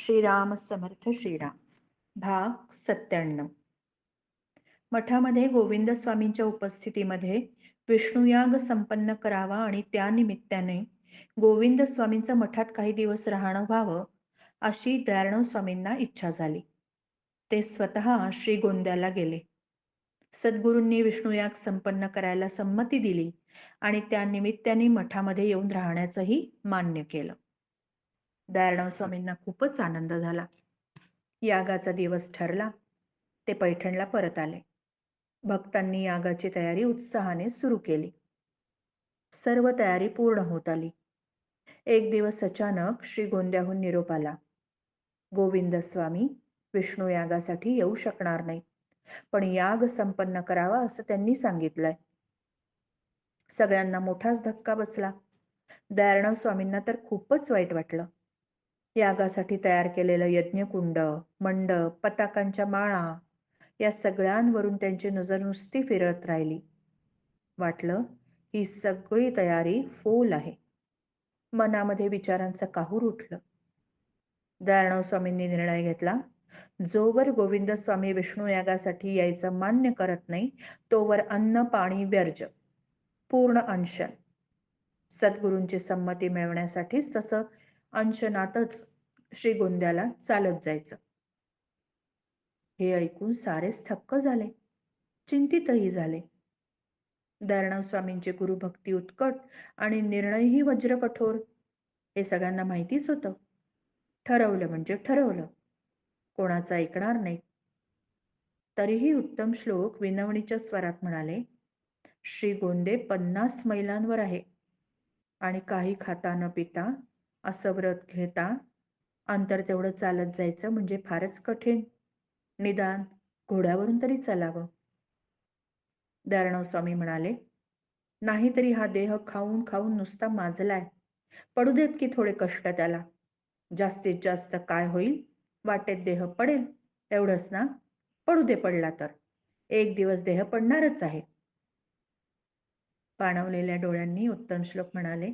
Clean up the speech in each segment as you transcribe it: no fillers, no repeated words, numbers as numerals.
श्रीराम समर्थ श्रीराम. भाग 97. मठामध्ये गोविंद स्वामींच्या उपस्थितीमध्ये विष्णुयाग संपन्न करावा आणि त्या निमित्ताने गोविंद स्वामींचं मठात काही दिवस राहणं व्हावं अशी दयाळराव स्वामींना इच्छा झाली. ते स्वतः श्रीगोंद्याला गेले. सद्गुरूंनी विष्णुयाग संपन्न करायला संमती दिली आणि त्या निमित्ताने मठामध्ये येऊन राहण्याचंही मान्य केलं. दयाळराव स्वामींना खूपच आनंद झाला. यागाचा दिवस ठरला. ते पैठणला परत आले. भक्तांनी यागाची तयारी उत्साहाने सुरू केली. सर्व तयारी पूर्ण होत आली. एक दिवस अचानक श्रीगोंद्याहून निरोप आला. गोविंद स्वामी विष्णू यागासाठी येऊ शकणार नाहीत, पण याग संपन्न करावा असं त्यांनी सांगितलंय. सगळ्यांना मोठाच धक्का बसला. दयाळराव स्वामींना तर खूपच वाईट वाटलं. यागासाठी तयार केलेलं यज्ञकुंड, मंडप, पताकांच्या माळा या सगळ्यांवरून त्यांची नजर नुसती फिरत राहिली. वाटलं ही सगळी तयारी फोल आहे. मनामध्ये विचारांचं काहूर उठलं. दयाळराव स्वामींनी निर्णय घेतला, जोवर गोविंद स्वामी विष्णू यागासाठी यायचं मान्य करत नाही तोवर अन्न पाणी वर्ज्य, पूर्ण अनशन. सद्गुरूंची संमती मिळवण्यासाठीच तसं अंशनातच श्रीगोंद्याला चालत जायचं. हे ऐकून सारेच थक्क झाले, चिंतितही झाले. दयाळराव स्वामींची गुरुभक्ती उत्कट आणि निर्णयही वज्रकठोर हे सगळ्यांना माहितीच होतं. ठरवलं म्हणजे ठरवलं, कोणाचं ऐकणार नाही. तरीही उत्तम श्लोक विनवणीच्या स्वरात म्हणाले, श्रीगोंदे 50 मैलांवर आहे आणि काही खाता न पिता असं व्रत घेता अंतर तेवढं चालत जायचं म्हणजे फारच कठीण. निदान घोड्यावरून तरी चालावं. दयाळराव स्वामी म्हणाले, नाहीतरी हा देह खाऊन खाऊन नुसता माजलाय. पडू देत की थोडे कष्ट त्याला. जास्तीत जास्त काय होईल, वाटेत देह पडेल एवढंच ना. पडू दे, पडला तर एक दिवस देह पडणारच आहे. पाणवलेल्या डोळ्यांनी उत्तम श्लोक म्हणाले,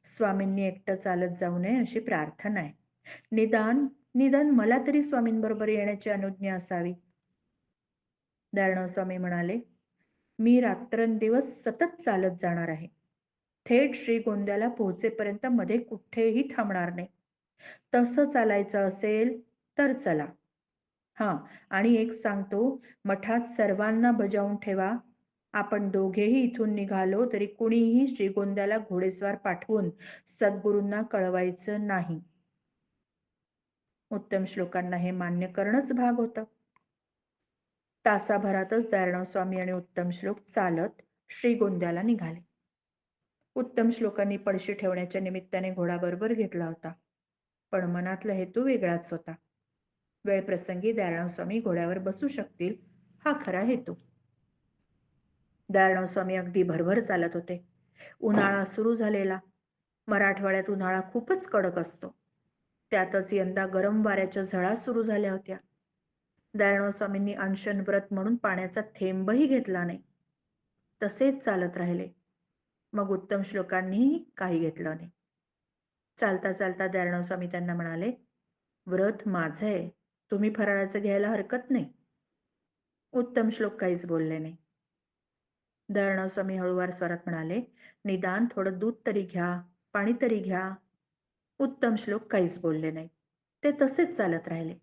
स्वामींनी एकटं चालत जाऊ नये अशी प्रार्थना आहे. निदान निदान मला तरी स्वामींबरोबर येण्याची अनुज्ञा असावी. दयाळराव स्वामी म्हणाले, मी रात्रंदिवस सतत चालत जाणार आहे. थेट श्रीगोंद्याला पोहोचेपर्यंत मध्ये कुठेही थांबणार नाही. तसं चालायचं असेल तर चला. आणि एक सांगतो, मठात सर्वांना बजावून ठेवा, आपण दोघेही इथून निघालो तरी कुणीही श्रीगोंद्याला घोडेस्वार पाठवून सद्गुरूंना कळवायचं नाही. उत्तम श्लोकांना हे मान्य करणंच भाग होतं. तासाभरातच दयाळराव स्वामी आणि उत्तम श्लोक चालत श्रीगोंद्याला निघाले. उत्तम श्लोकांनी पडशी ठेवण्याच्या निमित्ताने घोडा बरोबर घेतला होता, पण मनातला हेतू वेगळाच होता. वेळ प्रसंगी दयाळराव स्वामी घोड्यावर बसू शकतील हा खरा हेतू. दयाळराव स्वामी अगदी भरभर चालत होते. उन्हाळा सुरू झालेला. मराठवाड्यात उन्हाळा खूपच कडक असतो. त्यातच यंदा गरम वाऱ्याच्या झळा सुरू झाल्या होत्या. दयाळराव स्वामींनी अनशन व्रत म्हणून पाण्याचा थेंबही घेतला नाही. तसेच चालत राहिले. मग उत्तम श्लोकांनीही काही घेतलं नाही. चालता चालता दयाळराव स्वामी त्यांना म्हणाले, व्रत माझं आहे, तुम्ही फराळाचं घ्यायला हरकत नाही. उत्तम श्लोक काहीच बोलले नाही. दयाळराव स्वामी हळूवार स्वरात म्हणाले, निदान थोडं दूध तरी घ्या, पाणी तरी घ्या. उत्तम श्लोक काहीच बोलले नाही. ते तसेच चालत राहिले.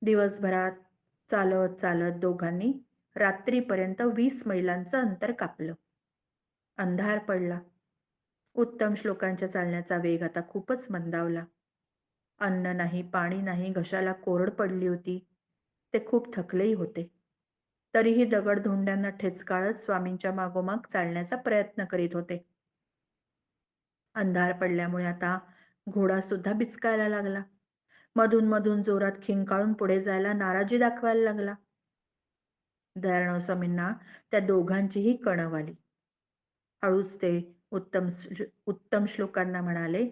दिवसभरात चालत चालत दोघांनी रात्रीपर्यंत 20 मैलांचं अंतर कापलं. अंधार पडला. उत्तम श्लोकांच्या चालण्याचा वेग आता खूपच मंदावला. अन्न नाही, पाणी नाही, घशाला कोरड पडली होती. ते खूप थकलेही होते. तरीही दगडधोंड्यांना ठेचकाळत स्वामींच्या मागोमाग चालण्याचा प्रयत्न करीत होते. अंधार पडल्यामुळे आता घोडा सुद्धा बिचकायला लागला. मधून मधून जोरात खिंकाळून पुढे जायला नाराजी दाखवायला लागला. दयाळराव स्वामींना त्या दोघांचीही कणव आली. हळूच ते उत्तम श्लोकांना म्हणाले,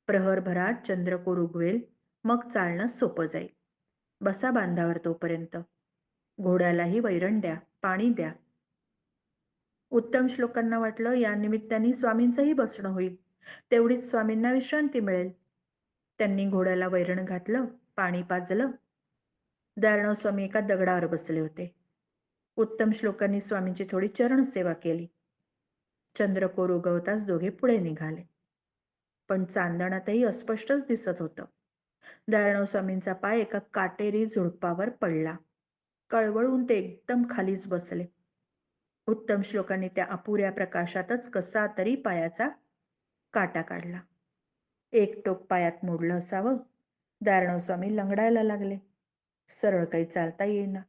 प्रहरभरात चंद्रकोर उगवेल, मग चालणं सोपं जाईल. बसा बांधावर तोपर्यंत. घोड्यालाही वैरण द्या, पाणी द्या. उत्तम श्लोकांना वाटलं, या निमित्ताने स्वामींचंही बसणं होईल. तेवढीच स्वामींना विश्रांती मिळेल. त्यांनी घोड्याला वैरण घातलं, पाणी पाजलं. दारणो स्वामी एका दगडावर बसले होते. उत्तम श्लोकांनी स्वामींची थोडी चरण सेवा केली. चंद्रकोर उगवताच दोघे पुढे निघाले. पण चांदणातही अस्पष्टच दिसत होतं. दारणो स्वामींचा पाय एका काटेरी झुडपावर पडला. कळवळून ते एकदम खालीच बसले. उत्तम श्लोकांनी त्या अपुऱ्या प्रकाशातच कसा तरी पायाचा काटा काढला. एक टोक पायात मोडलं असावं. दारणो स्वामी लंगडायला लागले. सरळ काही चालता येईना.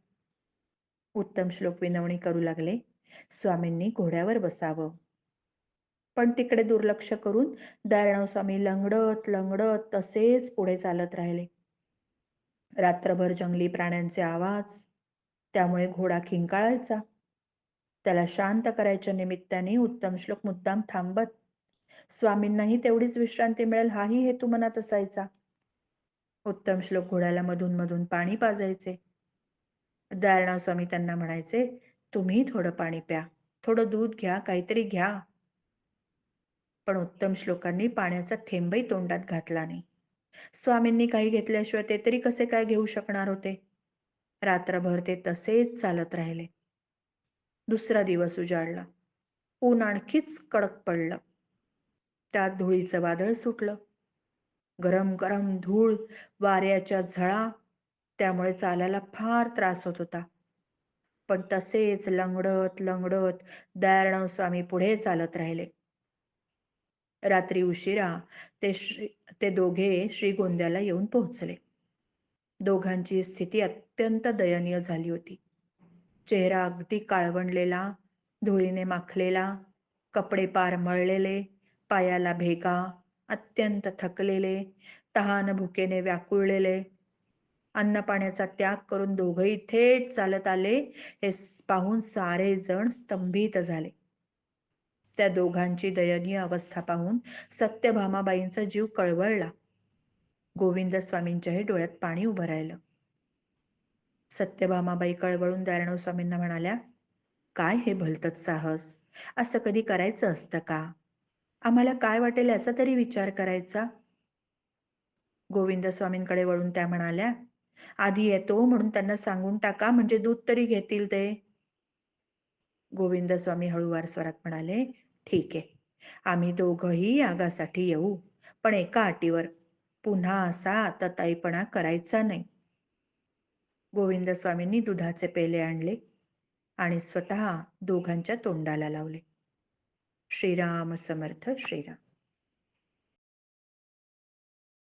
उत्तम श्लोक विनवणी करू लागले, स्वामींनी घोड्यावर बसावं. पण तिकडे दुर्लक्ष करून दारणो स्वामी लंगडत लंगडत तसेच पुढे चालत राहिले. रात्रभर जंगली प्राण्यांचे आवाज, त्यामुळे घोडा किंकाळायचा. त्याला शांत करायच्या निमित्ताने उत्तम श्लोक मुद्दाम थांबत. स्वामींनाही तेवढीच विश्रांती मिळेल हाही हेतू मनात असायचा. उत्तम श्लोक घोड्याला मधून मधून पाणी पाजायचे. दारणो स्वामी त्यांना म्हणायचे, तुम्ही थोडं पाणी प्या, थोडं दूध घ्या, काहीतरी घ्या. पण उत्तम श्लोकांनी पाण्याचा थेंबही तोंडात घातला नाही. स्वामींनी काही घेतल्याशिवाय ते तरी कसे काय घेऊ शकणार होते. रात्रभर ते तसेच चालत राहिले. दुसरा दिवस उजाडला. ऊन आणखीच कडक पडलं. त्यात धुळीचं वादळ सुटलं. गरम गरम धूळ, वाऱ्याच्या झळा, त्यामुळे चालायला फार त्रास होत होता. पण तसेच लंगडत लंगडत दारणो स्वामी पुढे चालत राहिले. रात्री उशिरा ते दोघे श्रीगोंद्याला येऊन पोहोचले. दोघांची स्थिती अत्यंत दयनीय झाली होती. चेहरा अगदी काळवंडलेला, धुळीने माखलेला, कपडे पार मळलेले, पायाला भेगा, अत्यंत थकलेले, तहान भुकेने व्याकुळलेले. अन्न पाण्याचा त्याग करून दोघंही थेट चालत आले हे पाहून सारे जण स्तंभित झाले. त्या दोघांची दयनीय अवस्था पाहून सत्यभामाबाईंचा जीव कळवळला. गोविंद स्वामींच्याही डोळ्यात पाणी उभं राहिलं. सत्यभामाबाई कळवळून दारणो स्वामींना म्हणाल्या, काय हे भलतंच साहस, असं कधी करायचं असतं का? आम्हाला काय वाटेल याचा तरी विचार करायचा. गोविंद स्वामींकडे वळून त्या म्हणाल्या, आधी येतो म्हणून त्यांना सांगून टाका, म्हणजे दूध तरी घेतील ते. गोविंद स्वामी हळूवार स्वरात म्हणाले, ठीक आहे, आम्ही दोघंही यागासाठी येऊ, पण एका अटीवर, पुन्हा असा आताताईपणा करायचा नाही. गोविंद स्वामींनी दुधाचे पेले आणले आणि स्वतः दोघांच्या तोंडाला लावले. श्रीराम समर्थ. श्रीराम.